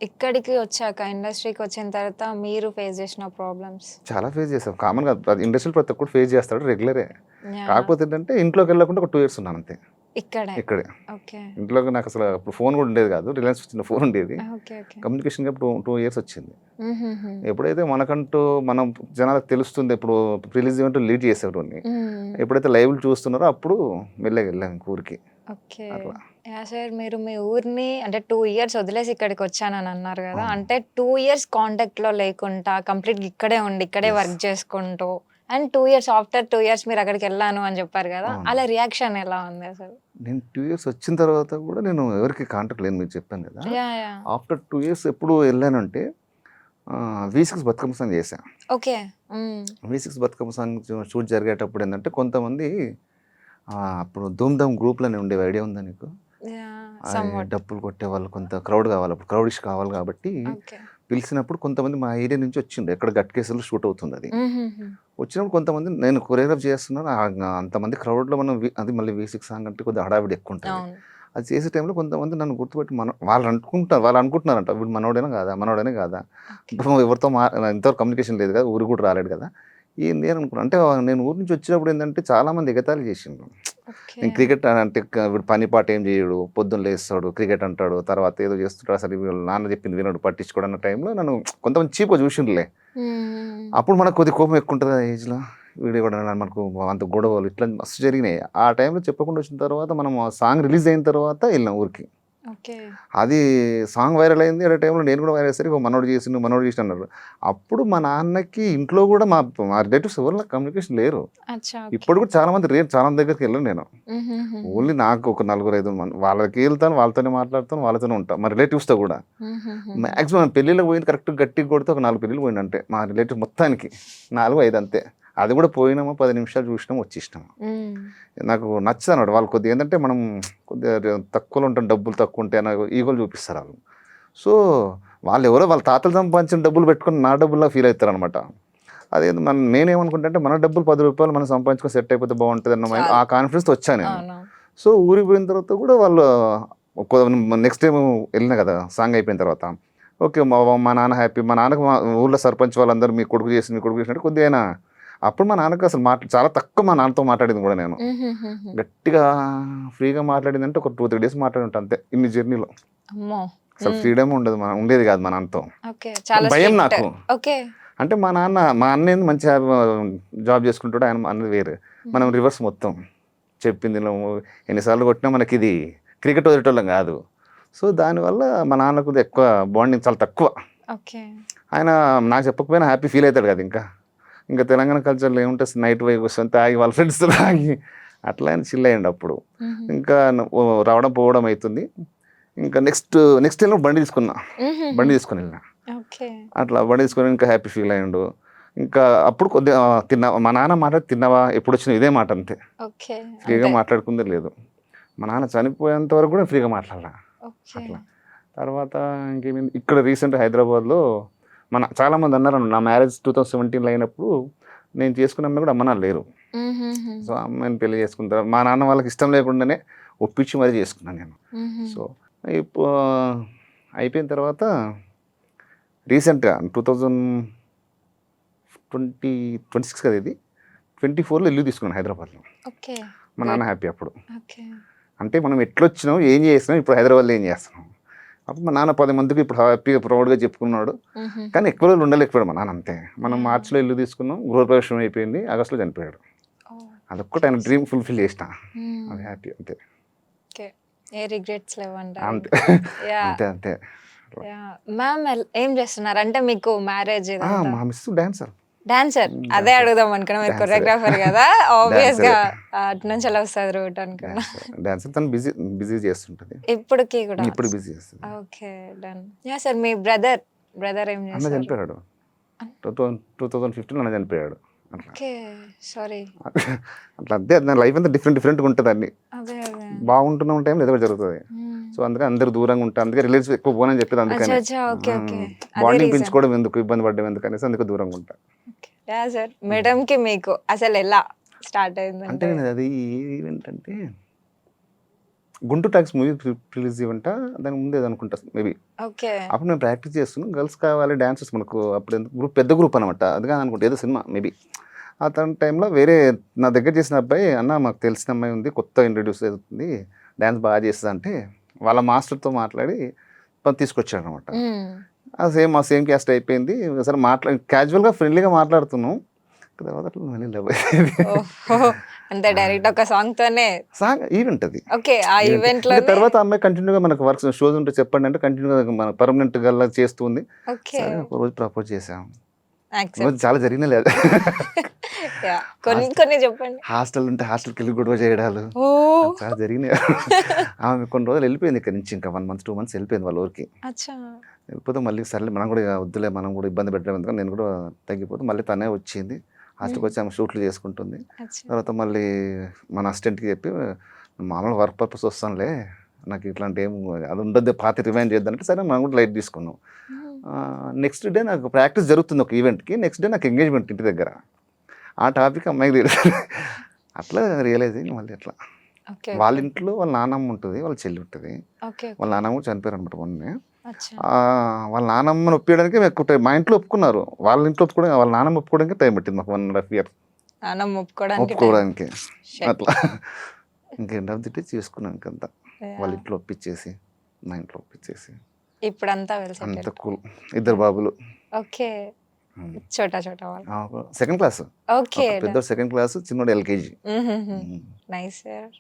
ఇక్కడికి వచ్చాక ఇండస్ట్రీకి వచ్చిన తర్వాత మీరు ఫేస్ చేసిన ప్రాబ్లమ్స్? చాలా ఫేస్ చేసాం. కామన్‌గా ఇండస్ట్రీలో ప్రతి ఒక్కడు ఫేస్ చేస్తాడు రెగ్యులరే. యాహ్! కాకపోతే ఏంటంటే ఇంట్లోకెళ్ళకుండా ఒక 2 ఇయర్స్ ఉన్నాను అంతే. ఇక్కడే. ఇక్కడే. ఓకే. ఇంట్లోకి నాకసలు అప్పుడు ఫోన్ కూడా ఉండేది కాదు. రిలయన్స్ చిన్న ఫోన్ ఉండేది. Okay. Okay. Communication gap 2 years వచ్చింది. హుహుహు. ఎప్పుడైతే మనకంటూ మనం జనాలకు తెలుస్తుంది ఇప్పుడు రిలీజ్ ఈవెంట్ లీడ్ చేసేవాడిని. హ్మ్. ఎప్పుడైతే లైవ్‌లు చూస్తున్నారో అప్పుడు మెల్లగా వెళ్ళాం ఇంక ఊరికి. ఓకే. అట్లా. యాహ్! సార్ మీరు మీ ఊరిని అంటే 2 ఇయర్స్ వదిలేసి ఇక్కడికొచ్చానని అన్నారు గదా! అవును. అంటే 2 ఇయర్స్ కాంటాక్ట్‌లో లేకుండా కంప్లీట్‌గా ఇక్కడే ఉండి, ఇక్కడే యెస్. వర్క్ చేసుకుంటూ అండ్ 2 ఇయర్స్ ఆఫ్టర్ 2 ఇయర్స్ మీరు అక్కడికెళ్ళాను అని చెప్పారు గదా! అవును. అలా రియాక్షన్ ఎలా ఉంది అసలు? నేను 2 ఇయర్స్ వచ్చిన తర్వాత కూడా నేను ఎవరికీ కాంటాక్ట్ లేను మీకు చెప్పాను కదా! యాహ్! యాహ్! ఆఫ్టర్ 2 ఇయర్స్ ఎప్పుడు వెళ్ళానంటే వి6 బతుకమ్మ సాంగ్ చేశా. ఓకే. హ్మ్. వి6 బతుకమ్మ సాంగ్ షూట్ జరిగేటప్పుడు ఏందంటే కొంతమంది అప్పుడు 'ధూమ్ ధామ్' గ్రూప్‌లని ఉండేవి ఐడియా ఉందా నీకు? యాహ్! అది సమ్‌వాట్. డప్పులు కొట్టేవాళ్ళు కొంత క్రౌడ్ కావాలి. అప్పుడు క్రౌడిష్ కావాలి కాబట్టి ఓకే. పిలిచినప్పుడు కొంతమంది మా ఏరియా నుంచి వచ్చిండ్రు. ఎక్కడ గట్కేసర్‌లో షూట్ అవుతుందది. హుహుహు. వచ్చినప్పుడు కొంతమంది నేను కొరియోగ్రాఫ్ చేస్తున్నాను. అంతమంది క్రౌడ్‌లో మనం అది మళ్ళీ వి6 సాంగ్ అంటే కొద్దిగా హడావిడి ఎక్కువుంటది. అవును. అది చేసే టైంలో కొంతమంది నన్ను గుర్తుపట్టి వాళ్ళు అనుకుంటున్నారంట వీడు మనోడేనా కాదా? మనోడేనా కాదా? ఓకే. బ్రో ఎవరితో ఇంతవరకు కమ్యూనికేషన్ లేదు కదా! ఊరికి కూడా రాలేడు కదా! ఏంది అని అనుకున్నా. అంటే నేను ఊరు నుంచి వచ్చినప్పుడు ఏందంటే చాలామంది ఎగతాళి చేసిండ్రు. ఓకే. నేను క్రికెట్ అంటే వీడు పని పాట ఏం చేయడు. పొద్దున్న లేస్తాడు, క్రికెట్ అంటాడు. తర్వాత ఏదో చేస్తుంటాడు. అసలు వీళ్ళ నాన్న చెప్పింది వినడు, పట్టించుకోడు అన్న టైంలో నన్ను కొంతమంది చీప్‌గా చూసిండ్రులే. హ్మ్. అప్పుడు మనకు కొద్దిగా కోపం ఎక్కువుంటది ఆ ఏజ్‌లో. వీడు ఎవడన్నా మనకు అంత గొడవలు ఇట్లా మస్తు జరిగినాయి. ఆ టైంలో చెప్పకుండా వచ్చిన తర్వాత మనం ఆ సాంగ్ రిలీజ్ అయిన తర్వాత ఎళ్ళాం ఊరికి. ఓకే. అది సాంగ్ వైరల్ అయింది. అదే టైంలో నేను కూడా వైరల్ అయ్యేసరికి మనోడు చేసిండు, మనోడు చేసిండు అన్నారు. అప్పుడు మా నాన్నకి ఇంట్లో కూడా మా రిలేటివ్స్ ఎవరు నాకు కమ్యూనికేషన్ లేరు. అచ్చా! ఓకే. ఇప్పుడు కూడా చాలా మంది రేర్ చాలా మంది దగ్గరికి వెళ్ళను నేను. హుహుహుహు. ఓన్లీ నాకు ఒక నలుగురు, ఐదుగురు మంది వాళ్ళకి వెళ్తాను, వాళ్ళతోనే మాట్లాడతాను, వాళ్ళతోనే ఉంటా. మా రిలేటివ్స్‌తో కూడా. హుహుహుహు. మాక్సిమం పెళ్ళిళ్ళకి పోయింది కరెక్ట్‌గా గట్టిగా కొడితే ఒక 4 పెళ్ళిళ్ళు పోయిండు అంతే. మా రిలేటివ్ మొత్తానికి. 4, 5 అంతే. అది కూడా పోయినామా 10 నిమిషాలు చూసినాము వచ్చేసినాము. హ్మ్. నాకు నచ్చదనమాట. వాళ్ళు కొద్దిగా ఏందంటే మనం కొద్దిగా తక్కువలో ఉంటాం, డబ్బులు తక్కువుంటాయి అన్న ఈగోలు చూపిస్తారాళ్ళు. సో, వాళ్ళెవరో వాళ్ళ తాతలు సంపాదించిన డబ్బులు పెట్టుకొని నా డబ్బుల్లా ఫీల్ అయితారనమాట. అదేంది నేనేమనుకుంటా అంటే మన డబ్బులు రూ. 10 మనం సంపాదించుకొని సెట్ అయిపోతే బావుంటదన్న ఆ చాలు. కాన్ఫిడెన్స్‌తో వచ్చా నేను. అవును. సో, ఊరికి పోయిన తర్వాత కూడా వాళ్ళు కొ నెక్స్ట్ టైమ్ ఎళ్ళినా కదా! సాంగ్ అయిపోయిన తర్వాత. ఓకే. మా నాన్న హ్యాపీ. మా నాన్నకి మా ఊర్లో సర్పంచ్ వాళ్ళందరూ మీ కొడుకు చేసిండు, మీ కొడుకు చేసిండు కొద్దిగా ఆయన అప్పుడు మా నాన్నకి అసలు చాలా తక్కువ మా నాన్నతో మాట్లాడింది కూడా నేను. హుహుహుహు. గట్టిగా ఫ్రీగా మాట్లాడిందంటే ఒక 2, 3 డేస్ మాట్లాడి ఉంటా అంతే. ఇన్ని జర్నీలో. అమ్మో! అసలు హ్మ్. ఫ్రీడమే ఉండేది కాదు మా నాన్నతో. ఓకే. చాలా భయం స్ట్రిక్ట్. నాకు. ఓకే. అంటే మా అన్నేంది మంచిగా జాబ్ చేసుకుంటాడు. అన్నది వేరు. మనం హుహు. రివర్స్ మొత్తం. చెప్పింది నువ్వు ఎన్ని సార్లు కొట్టినా మనకిది క్రికెట్ వదిలేటోళ్ళం కాదు. సో, దానివల్ల మా నాన్నకు ఎక్కువ బాండింగ్ చాలా తక్కువ. ఓకే. ఆయన నాకు చెప్పకపోయినా హ్యాపీ ఫీల్ అవుతాడు కదా ఇంకా. ఇంకా తెలంగాణ కల్చర్‌లో ఏముంటది నైట్ పోయి కూర్చొని తాగి వాళ్ళ ఫ్రెండ్స్‌తో తాగి అట్లా ఆయన చిల్ అయ్యిండు అప్పుడు. హుహు. ఇంకా రావడం, పోవడం అయితుంది. ఇంకా నెక్స్ట్ ఎళ్ళినప్పుడు బండి తీసుకున్నా. హుహుహు. బండి తీసుకొనెళ్ళినా. ఓకే. అట్లా బండి తీసుకొని ఇంకా హ్యాపీ ఫీల్ అయ్యిండు. ఇంకా అప్పుడు కొద్దిగా మా నాన్న మాట్లాడి తిన్నావా? ఎప్పుడొచ్చినావు? ఇదే మాట అంతే. ఓకే. ఫ్రీగా అంతే. మాట్లాడుకుందే లేదు. మా నాన్న చనిపోయేంత వరకు కూడా ఫ్రీగా మాట్లాడలా. ఓకే. అట్లా. తర్వాత ఇంకేమైంది ఇక్కడ రీసెంట్ హైదరాబాద్‌లో చాలామంది అన్నారు నా మ్యారేజ్ 2017లో అయినప్పుడు నేను చేసుకున్న అమ్మాయి కూడా అమ్మ నాన్న లేరు. హుహుహు. సో, ఆ అమ్మాయిని పెళ్లి చేసుకున్న తర్వాత మా నాన్న వాళ్ళకి ఇష్టం లేకుండానే ఒప్పించి మరీ చేసుకున్నాను నేను. హుహు. సో, ఇప్పు అయిపోయిన తర్వాత రీసెంట్‌గా 2026 కదా ఇది. 24లో ఇల్లు తీసుకున్నాను హైదరాబాద్‌లో. ఓకే. మా నాన్న గుడ్. హ్యాపీ అప్పుడు. ఓకే. అంటే మనం ఎట్లొచ్చినాం, ఏం చేసినాం, ఇప్పుడు హైదరాబాద్‌లో ఏం చేస్తున్నాం. అప్పుడు మా నాన్న 10 మందికి ఇప్పుడు హ్యాపీగా ప్రౌడ్‌గా చెప్పుకున్నాడు. హుహు. కానీ ఎక్కువ రోజులు ఉండలేకపోయాడు మా నాన్న అంతే. మనం యాహ్! మార్చ్‌లో ఇల్లు తీసుకున్నాం. గృహప్రవేశం అయిపోయింది. ఆగస్ట్‌లో చనిపోయాడు. ఓహ్! అదొక్కటి ఆయన డ్రీమ్ ఫుల్‌ఫిల్ చేసిన. హ్మ్. అది హ్యాపీ అంతే. ఓకే. ఏ రిగ్రెట్స్ లేవంటారు అంతే. ఇంకా. యాహ్! అంతే. యాహ్! మ్యామ్ ఏం చేస్తున్నారు? అంటే మీకు మ్యారేజ్ ఇదంతా? మా మిస్ డాన్సర్. డాన్సర్. అదే డాన్సర్. అడుగుదాం అనుకున్నా. మీరు డాన్సరే. కొరియోగ్రాఫర్ గదా! ఆబ్వియస్‌గా డాన్సరే. అటు నుంచి ఎలా వస్తది రూట్ అనుకున్నా. డాన్సర్ తను బిజీ చేస్తుంటది. ఇప్పటికి గూడా. ఇప్పుడు బిజీ చేస్తది. ఓకే. డన్. యాహ్! సార్ మీ బ్రదర్ ఏం అన్న చేస్తారు? చనిపోయాడు. 2015లో అన్న చనిపోయాడు. అట్లా. ఓకే. సారీ. అట్లా అంతే నా లైఫ్ అంతా డిఫరెంట్‌గా ఉంటది అన్ని. అదే. బాగుంటున్న టైంలో ఏదో ఒకటి జరుగుతది. హ్మ్. సో, అందుకే అందరూ దూరంగా ఉంటా. అందుకే రిలేటివ్స్ ఎక్కువ పోనని చెప్పేది అందుకనే. అచ్చా! ఓకే. అదే బాండింగ్ రీజన్. పెంచుకోవడం ఎందుకు, ఇబ్బంది పడడం ఎందుకనేసి అందుకే దూరంగా ఉంటా. ఓకే. యాహ్! సార్. హ్మ్. మేడమ్‌కి మీకు అసలెలా స్టార్ట్ అంటే అయిందంటే? నేను అది ఈవెంట్ అంటే గుంటూరు టాక్స్ మూవీ రిలీజ్ ఇవ్వంట, దానికి ముందే అనుకుంటా మేబీ. ఓకే. అప్పుడు మేము ప్రాక్టీస్ చేస్తున్నాం, గర్ల్స్ కావాలి డాన్సర్స్ మనకు అప్పుడు గ్రూప్, పెద్ద గ్రూప్ అనమాట. అది కానీ అనుకుంటా ఏదో సినిమా మేబీ. ఆ టైంలో వేరే నా దగ్గర చేసిన అబ్బాయి, అన్న మాకు తెలిసిన అమ్మాయి ఉంది, కొత్త ఇంట్రడ్యూస్ అవుతుంది, డ్యాన్స్ బాగా చేస్తుంది అంటే వాళ్ళ మాస్టర్తో మాట్లాడి తీసుకొచ్చాడు అనమాట. మా సేమ్ క్యాస్ట్ అయిపోయింది. సరే క్యాజువల్గా ఫ్రెండ్లీగా మాట్లాడుతున్నాం, తర్వాత మళ్ళీ లవ్ అయింది. అంతే డైరెక్ట్ ఒక సాంగ్ తోనే సాంగ్ ఈవెంట్ అది. ఓకే. ఆ ఈవెంట్ లో తర్వాత అమ్మాయి కంటిన్యూగా మనకు వర్క్స్ షోస్ ఉంటే చెప్పండి అంటే కంటిన్యూగా మన పర్మనెంట్ గా చేస్తుంది. ఓకే. సరే ఒక రోజు ప్రపోజ్ చేసాం. యాక్సెప్ట్. రోజు చాలా జరిగిన లేదు. కొన్ని చెప్పండి. హాస్టల్ ఉంటే హాస్టల్కి వెళ్ళి గొడవ చేయడాలు ఓ చాలా జరిగినాయి. ఆమె కొన్ని రోజులు వెళ్ళిపోయింది ఇక్కడ నుంచి, ఇంకా 1 month 2 months వెళ్ళిపోయింది వాళ్ళ ఊరికి. అచ్చా. వెళ్ళిపోతే మళ్ళీ సర్లే మనం కూడా ఇక వద్దులే, మనం కూడా ఇబ్బంది పెట్టడం ఎందుకని నేను కూడా తగ్గిపోతే మళ్ళీ తనే వచ్చింది. హాస్టల్కి వచ్చి ఆమె షూట్లు చేసుకుంటుంది. అచ్చా. తర్వాత మళ్ళీ మన అసిస్టెంట్కి చెప్పి మామూలుగా వర్క్ పర్పస్ వస్తానులే, నాకు ఇట్లాంటి ఏం అది ఉండద్దు, పాత రిమైండ్ చేద్దానంటే సరే మనం కూడా లైట్ తీసుకున్నాం. నెక్స్ట్ డే నాకు ప్రాక్టీస్ జరుగుతుంది ఒక ఈవెంట్కి, నెక్స్ట్ డే నాకు ఎంగేజ్మెంట్ ఇంటి దగ్గర. ఆ టాపిక్ అమ్మాయికి తెలుసు. అట్లా రియలైజ్ అయ్యి మళ్ళీ అట్లా ఓకే. వాళ్ళ ఇంట్లో వాళ్ళ నాన్నమ్మ ఉంటుంది, వాళ్ళ చెల్లి ఉంటుంది. ఓకే. వాళ్ళ నాన్నమ్మ కూడా చనిపోయారు అనమాట మొన్నే. అచ్చా. వాళ్ళ నాన్నమ్మని ఒప్పించడానికి ఎక్కువ టైం, మా ఇంట్లో ఒప్పుకున్నారు, వాళ్ళ ఇంట్లో ఒప్పుకోవడానికి, వాళ్ళ నాన్నమ్మ ఒప్పుకోవడానికి టైం పట్టింది మాకు 1.5 year నాన్న ఒప్పుకోవడానికి ఒప్పుకోవడానికి. Shit. అట్లా ఇంకేంటి తిట్టి చేసుకున్నాను ఇంకంతా. Yeah. వాళ్ళ ఇంట్లో ఒప్పించేసి, మా ఇంట్లో ఒప్పించేసి ఇప్పుడంతా వెల్ అంత సెటిల్డ్. కూల్. 2 బాబులు. ఓకే. చోటా చోటా వాళ్ళు. Second class, okay. పెద్ద సెకండ్ క్లాస్, చిన్నోడు LKG. Nice sir.